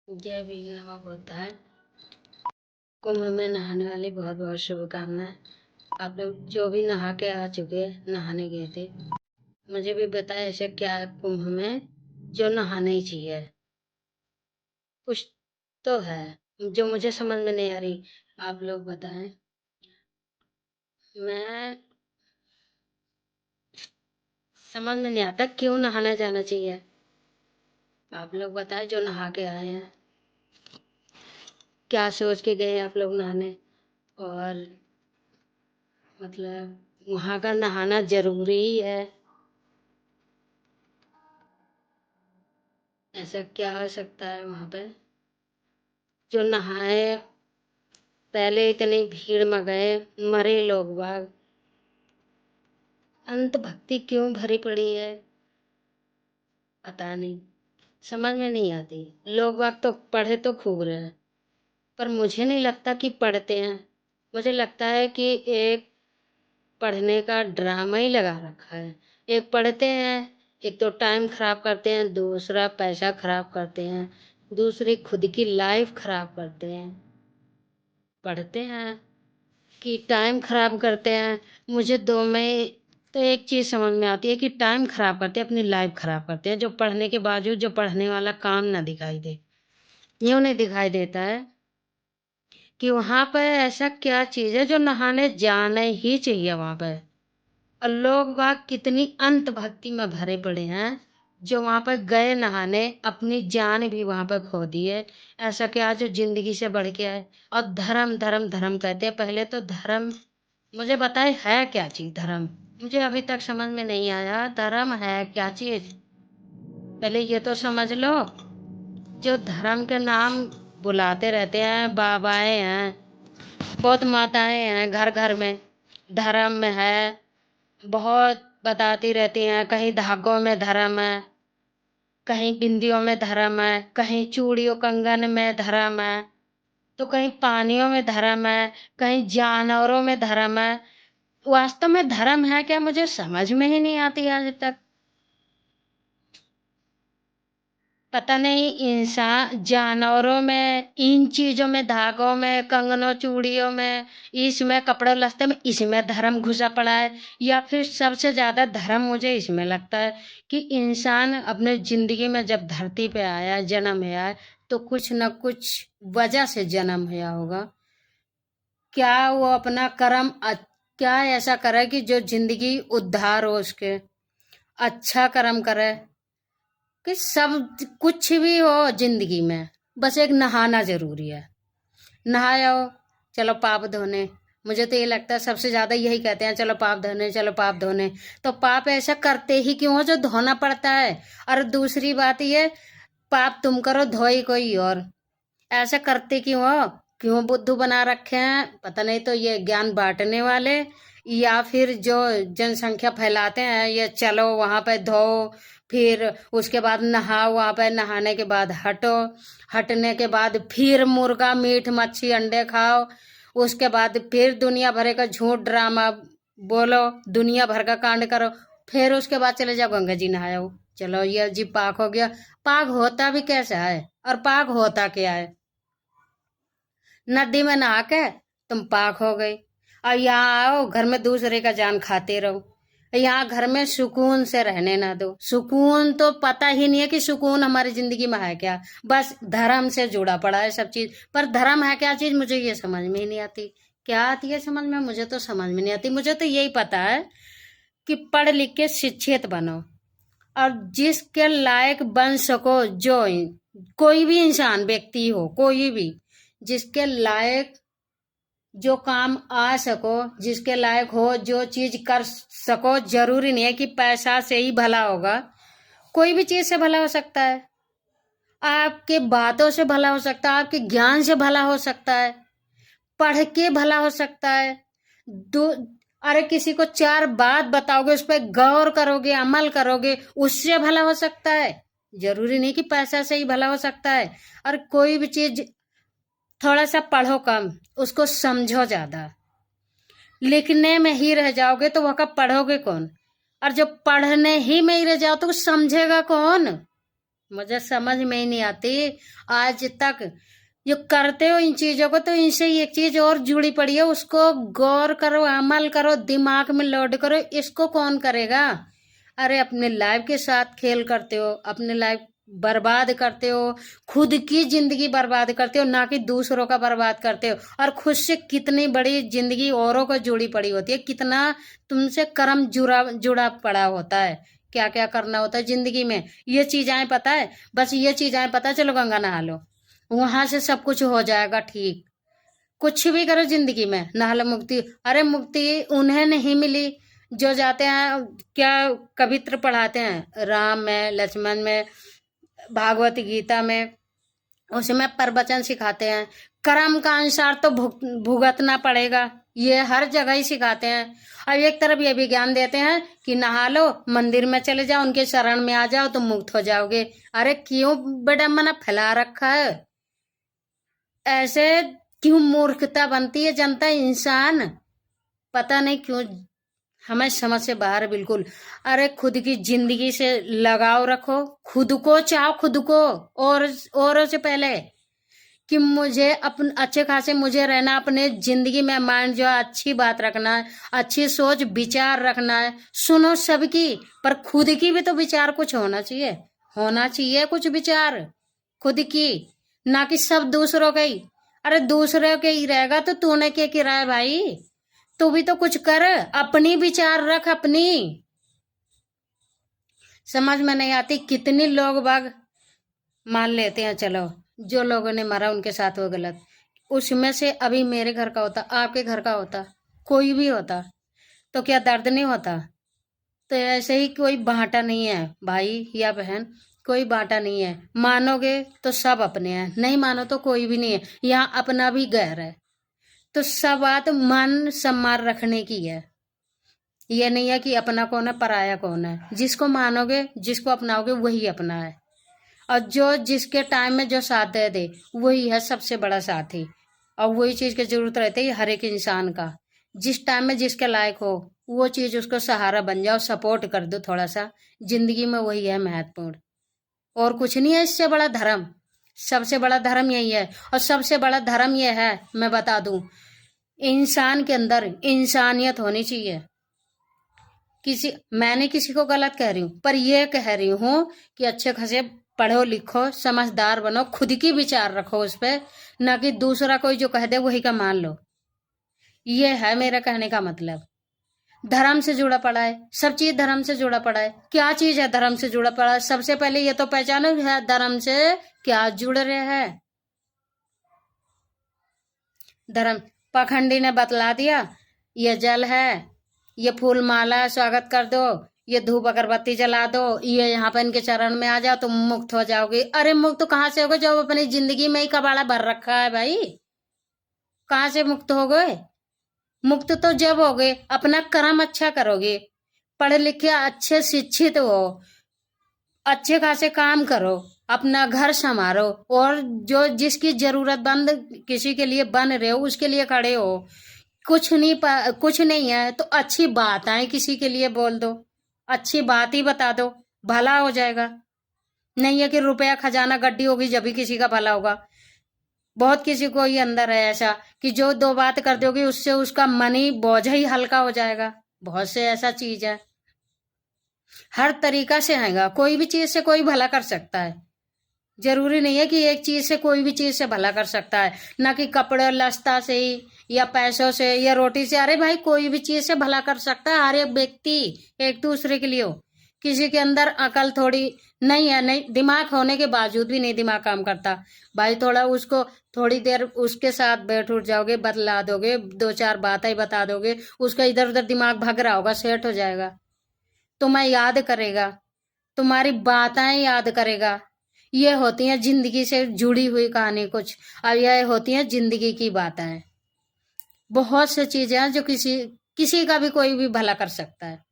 जय भीम नमः होता है। कुंभ में नहाने वाली बहुत बहुत शुभकामनाएं। आप लोग जो भी नहा के आ चुके नहाने गए थे, मुझे भी बताएं ऐसा क्या है कुंभ में जो नहाना ही चाहिए। कुछ तो है जो मुझे समझ में नहीं आ रही, आप लोग बताएं। मैं समझ में नहीं आता क्यों नहाना जाना चाहिए। आप लोग बताएं जो नहा के आए हैं, क्या सोच के गए आप लोग नहाने, और मतलब वहाँ का नहाना जरूरी ही है। ऐसा क्या हो सकता है वहाँ पे जो नहाए, पहले इतनी भीड़ में गए, मरे लोग बाग, अंत भक्ति क्यों भरी पड़ी है पता नहीं, समझ में नहीं आती। लोग बाग तो पढ़े तो खूब रहे हैं, पर मुझे नहीं लगता कि पढ़ते हैं। मुझे लगता है कि एक पढ़ने का ड्रामा ही लगा रखा है। एक पढ़ते हैं, एक तो टाइम खराब करते हैं, दूसरा पैसा खराब करते हैं, दूसरी खुद की लाइफ खराब करते हैं। पढ़ते हैं कि टाइम खराब करते हैं। मुझे दो में तो एक चीज़ समझ में आती है कि टाइम खराब करते हैं, अपनी लाइफ खराब करते हैं। जो पढ़ने के बावजूद जो पढ़ने वाला काम ना दिखाई दे, यूँ नहीं दिखाई देता है कि वहाँ पर ऐसा क्या चीज़ है जो नहाने जाना ही चाहिए वहाँ पर। और लोग बाग कितनी अंत भक्ति में भरे पड़े हैं जो वहाँ पर गए नहाने, अपनी जान भी वहाँ पर खो दी है। ऐसा क्या जो जिंदगी से बढ़ के आए। और धर्म धर्म धर्म कहते हैं। पहले तो धर्म मुझे बताए है क्या चीज धर्म, मुझे अभी तक समझ में नहीं आया धर्म है क्या चीज। पहले ये तो समझ लो, जो धर्म के नाम बुलाते रहते हैं, बाबाएं हैं, बहुत माताएं हैं घर घर में, धर्म में है, बहुत बताती रहती हैं। कहीं धागों में धर्म है, कहीं बिंदियों में धर्म है, कहीं चूड़ियों कंगन में धर्म है, तो कहीं पानियों में धर्म है, कहीं जानवरों में धर्म है। वास्तव में धर्म है क्या मुझे समझ में ही नहीं आती आज तक। पता नहीं इंसान जानवरों में, इन चीजों में, धागों में, कंगनों चूड़ियों में, इसमें कपड़े लत्ते में, इसमें धर्म घुसा पड़ा है। या फिर सबसे ज्यादा धर्म मुझे इसमें लगता है कि इंसान अपने जिंदगी में जब धरती पे आया, जन्म है, तो कुछ न कुछ वजह से जन्म हुआ होगा। क्या वो अपना कर्म क्या ऐसा करे कि जो जिंदगी उद्धार हो, उसके अच्छा कर्म करे। कि सब कुछ भी हो जिंदगी में, बस एक नहाना जरूरी है। नहाओ, चलो पाप धोने। मुझे तो ये लगता है सबसे ज्यादा यही कहते हैं, चलो पाप धोने, चलो पाप धोने। तो पाप ऐसा करते ही क्यों हो जो धोना पड़ता है। और दूसरी बात ये, पाप तुम करो धोई कोई और, ऐसा करते क्यों हो। क्यों बुद्धू बना रखे हैं पता नहीं। तो ये ज्ञान बांटने वाले या फिर जो जनसंख्या फैलाते हैं, ये चलो वहां पे धो, फिर उसके बाद नहाओ, वहां पे नहाने के बाद हटो, हटने के बाद फिर मुर्गा मीट मच्छी अंडे खाओ, उसके बाद फिर दुनिया भर का झूठ ड्रामा बोलो, दुनिया भर का कांड करो, फिर उसके बाद चले जाओ गंगा जी नहाओ। चलो ये जी पाक हो गया। पाक होता भी कैसा है और पाक होता क्या है। नदी में नहा के तुम पाक हो गई, और यहाँ आओ घर में दूसरे का जान खाते रहो। यहाँ घर में सुकून से रहने ना दो। सुकून तो पता ही नहीं है कि सुकून हमारी जिंदगी में है क्या। बस धर्म से जुड़ा पड़ा है सब चीज। पर धर्म है क्या चीज मुझे ये समझ में ही नहीं आती। क्या आती है समझ में, मुझे तो समझ में नहीं आती। मुझे तो यही पता है कि पढ़ लिख के शिक्षित बनो, और जिसके लायक बन सको, जो कोई भी इंसान व्यक्ति हो, कोई भी जिसके लायक जो काम आ सको, जिसके लायक हो जो चीज कर सको। जरूरी नहीं है कि पैसा से ही भला होगा, कोई भी चीज से भला हो सकता है। आपके बातों से भला हो सकता है, आपके ज्ञान से भला हो सकता है, पढ़ के भला हो सकता है। दो अरे किसी को चार बात बताओगे, उस पर गौर करोगे, अमल करोगे, उससे भला हो सकता है। जरूरी नहीं कि पैसा से ही भला हो सकता है। और कोई भी चीज थोड़ा सा पढ़ो कम, उसको समझो ज्यादा, लिखने में ही रह जाओगे तो वह कब पढ़ोगे कौन। और जब पढ़ने ही में ही रह जाओ तो समझेगा कौन। मुझे समझ में ही नहीं आती आज तक। जो करते हो इन चीजों को, तो इनसे एक चीज और जुड़ी पड़ी है, उसको गौर करो, अमल करो, दिमाग में लोड करो। इसको कौन करेगा? अरे अपने लाइफ के साथ खेल करते हो, अपने लाइफ बर्बाद करते हो, खुद की जिंदगी बर्बाद करते हो, ना कि दूसरों का बर्बाद करते हो। और खुद से कितनी बड़ी जिंदगी औरों को जुड़ी पड़ी होती है, कितना तुमसे कर्म जुड़ा जुड़ा पड़ा होता है, क्या क्या करना होता है जिंदगी में। ये चीजें पता है, बस ये चीजें पता, चलो गंगा नहा लो, वहां से सब कुछ हो जाएगा ठीक। कुछ भी करो जिंदगी में, नहा लो मुक्ति। अरे मुक्ति उन्हें नहीं मिली जो जाते हैं, क्या कवित्र पढ़ाते हैं राम में, लक्ष्मण में, भागवत गीता में, उसमें प्रवचन सिखाते हैं कर्म का अनुसार तो भुगतना पड़ेगा, ये हर जगह ही सिखाते हैं। और एक तरफ ये भी ज्ञान देते हैं कि नहा लो, मंदिर में चले जाओ, उनके शरण में आ जाओ तो मुक्त हो जाओगे। अरे क्यों विडम्बना फैला रखा है? ऐसे क्यों मूर्खता बनती है जनता, इंसान, पता नहीं क्यों हमें समझ से बाहर है बिल्कुल। अरे खुद की जिंदगी से लगाव रखो, खुद को चाहो, खुद को, और औरों से पहले, कि मुझे अपन अच्छे खासे मुझे रहना, अपने जिंदगी में माइंड जो है अच्छी बात रखना है, अच्छी सोच विचार रखना है। सुनो सबकी, पर खुद की भी तो विचार कुछ होना चाहिए, होना चाहिए कुछ विचार खुद की, ना कि सब दूसरों का ही। अरे दूसरे के ही रहेगा तो तूने क्या किराया भाई? तू भी तो कुछ कर, अपनी विचार रख अपनी। समझ में नहीं आती कितने लोग बाग मान लेते हैं, चलो जो लोगों ने मारा उनके साथ वो गलत, उसमें से अभी मेरे घर का होता, आपके घर का होता, कोई भी होता, तो क्या दर्द नहीं होता? तो ऐसे ही कोई बांटा नहीं है भाई या बहन, कोई बांटा नहीं है। मानोगे तो सब अपने हैं, नहीं मानो तो कोई भी नहीं है। यहाँ अपना भी गैर है, तो सब बात मन सम्मान रखने की है। ये नहीं है कि अपना कौन है पराया कौन है। जिसको मानोगे, जिसको अपनाओगे, वही अपना है। और जो जिसके टाइम में जो साथ दे दे, वही है सबसे बड़ा साथी। और वही चीज की जरूरत रहती है हर एक इंसान का, जिस टाइम में जिसके लायक हो वो चीज उसको सहारा बन जाओ, सपोर्ट कर दो थोड़ा सा जिंदगी में, वही है महत्वपूर्ण। और कुछ नहीं है इससे बड़ा धर्म, सबसे बड़ा धर्म यही है। और सबसे बड़ा धर्म यह है, मैं बता दूं, इंसान के अंदर इंसानियत होनी चाहिए। मैंने किसी को गलत कह रही हूँ, पर यह कह रही हूँ कि अच्छे खासे पढ़ो लिखो, समझदार बनो, खुद की विचार रखो उस पर, ना कि दूसरा कोई जो कह दे वही का मान लो। ये है मेरा कहने का मतलब। धर्म से जुड़ा पड़ा है, सब चीज धर्म से जुड़ा पड़ा है। क्या चीज है धर्म से जुड़ा पड़ा है? सबसे पहले ये तो पहचानो है धर्म से क्या जुड़ रहे हैं। धर्म पाखंडी ने बतला दिया, ये जल है, ये फूल माला स्वागत कर दो, ये धूप अगरबत्ती जला दो, ये यहाँ पर इनके चरण में आ जाओ तुम मुक्त हो जाओगे। अरे मुक्त कहाँ से होगे जब अपनी जिंदगी में ही कबाड़ा भर रखा है भाई? कहाँ से मुक्त हो गए? मुक्त तो जब हो गए अपना कर्म अच्छा करोगे, पढ़े लिखे अच्छे शिक्षित हो, अच्छे खासे काम करो, अपना घर संभालो, और जो जिसकी जरूरतमंद किसी के लिए बन रहे हो उसके लिए खड़े हो। कुछ नहीं है तो अच्छी बात आए किसी के लिए बोल दो, अच्छी बात ही बता दो, भला हो जाएगा। नहीं है कि रुपया खजाना गड्डी होगी जब भी किसी का भला होगा। बहुत किसी को ही अंदर है ऐसा कि जो दो बात कर दोगे उससे उसका मन ही बोझ ही हल्का हो जाएगा। बहुत से ऐसा चीज है, हर तरीका से आएगा, कोई भी चीज से कोई भला कर सकता है। जरूरी नहीं है कि एक चीज से कोई भी चीज से भला कर सकता है, ना कि कपड़े लस्ता से ही या पैसों से या रोटी से। अरे भाई कोई भी चीज से भला कर सकता है हर एक व्यक्ति, एक दूसरे के लिए हो। किसी के अंदर अकल थोड़ी नहीं है, नहीं दिमाग होने के बावजूद भी नहीं दिमाग काम करता भाई, थोड़ा उसको थोड़ी देर उसके साथ बैठ उठ जाओगे, बतला दोगे, दो चार बातें बता दोगे, उसका इधर उधर दिमाग भग रहा होगा, सेट हो जाएगा, तुम्हें याद करेगा, तुम्हारी बातें याद करेगा। ये होती है जिंदगी से जुड़ी हुई कहानी कुछ, और यह होती है जिंदगी की बातें। बहुत सी चीजें हैं जो किसी किसी का भी कोई भी भला कर सकता है।